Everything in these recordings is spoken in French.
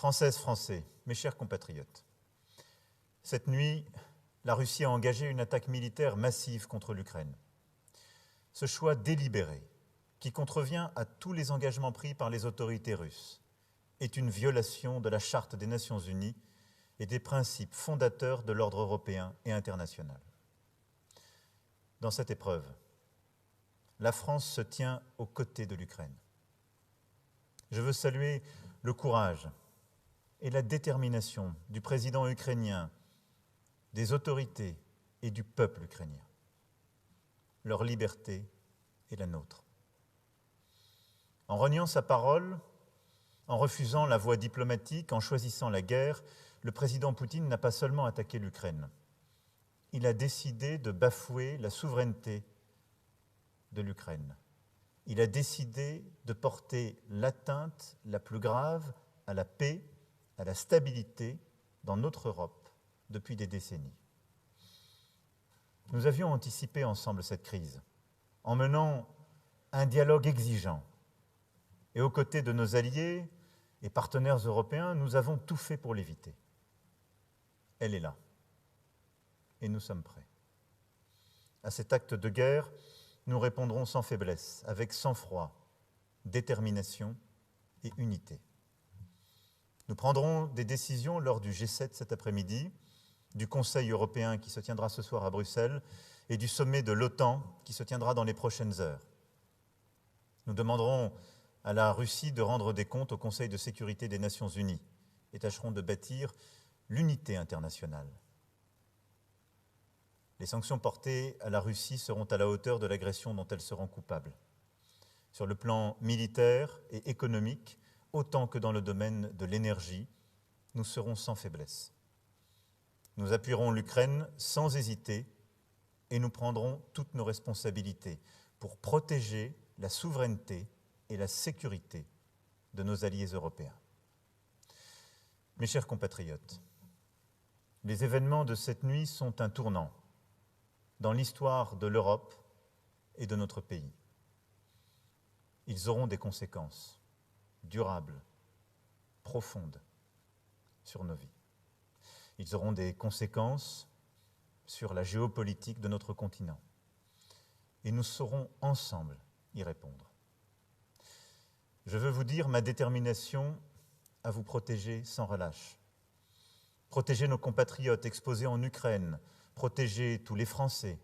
Françaises, Français, mes chers compatriotes, cette nuit, la Russie a engagé une attaque militaire massive contre l'Ukraine. Ce choix délibéré, qui contrevient à tous les engagements pris par les autorités russes, est une violation de la Charte des Nations Unies et des principes fondateurs de l'ordre européen et international. Dans cette épreuve, la France se tient aux côtés de l'Ukraine. Je veux saluer le courage et la détermination du président ukrainien, des autorités et du peuple ukrainien. Leur liberté est la nôtre. En reniant sa parole, en refusant la voie diplomatique, en choisissant la guerre, le président Poutine n'a pas seulement attaqué l'Ukraine. Il a décidé de bafouer la souveraineté de l'Ukraine. Il a décidé de porter l'atteinte la plus grave à la paix, à la stabilité dans notre Europe depuis des décennies. Nous avions anticipé ensemble cette crise en menant un dialogue exigeant. Et aux côtés de nos alliés et partenaires européens, nous avons tout fait pour l'éviter. Elle est là. Et nous sommes prêts. À cet acte de guerre, nous répondrons sans faiblesse, avec sang-froid, détermination et unité. Nous prendrons des décisions lors du G7 cet après-midi, du Conseil européen qui se tiendra ce soir à Bruxelles et du sommet de l'OTAN qui se tiendra dans les prochaines heures. Nous demanderons à la Russie de rendre des comptes au Conseil de sécurité des Nations Unies et tâcherons de bâtir l'unité internationale. Les sanctions portées à la Russie seront à la hauteur de l'agression dont elle se rend coupable. Sur le plan militaire et économique, autant que dans le domaine de l'énergie, nous serons sans faiblesse. Nous appuierons l'Ukraine sans hésiter et nous prendrons toutes nos responsabilités pour protéger la souveraineté et la sécurité de nos alliés européens. Mes chers compatriotes, les événements de cette nuit sont un tournant dans l'histoire de l'Europe et de notre pays. Ils auront des conséquences durables, profondes sur nos vies. Ils auront des conséquences sur la géopolitique de notre continent. Et nous saurons ensemble y répondre. Je veux vous dire ma détermination à vous protéger sans relâche. Protéger nos compatriotes exposés en Ukraine, protéger tous les Français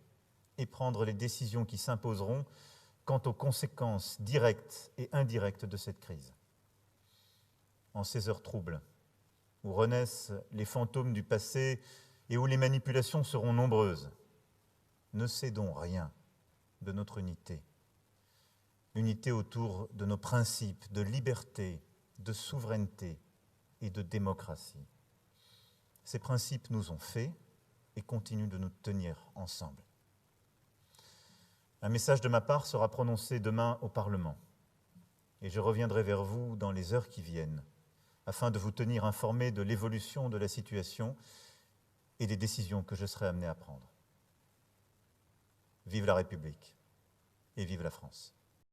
et prendre les décisions qui s'imposeront quant aux conséquences directes et indirectes de cette crise. En ces heures troubles, où renaissent les fantômes du passé et où les manipulations seront nombreuses, ne cédons rien de notre unité. Unité autour de nos principes de liberté, de souveraineté et de démocratie. Ces principes nous ont fait et continuent de nous tenir ensemble. Un message de ma part sera prononcé demain au Parlement et je reviendrai vers vous dans les heures qui viennent afin de vous tenir informés de l'évolution de la situation et des décisions que je serai amené à prendre. Vive la République et vive la France.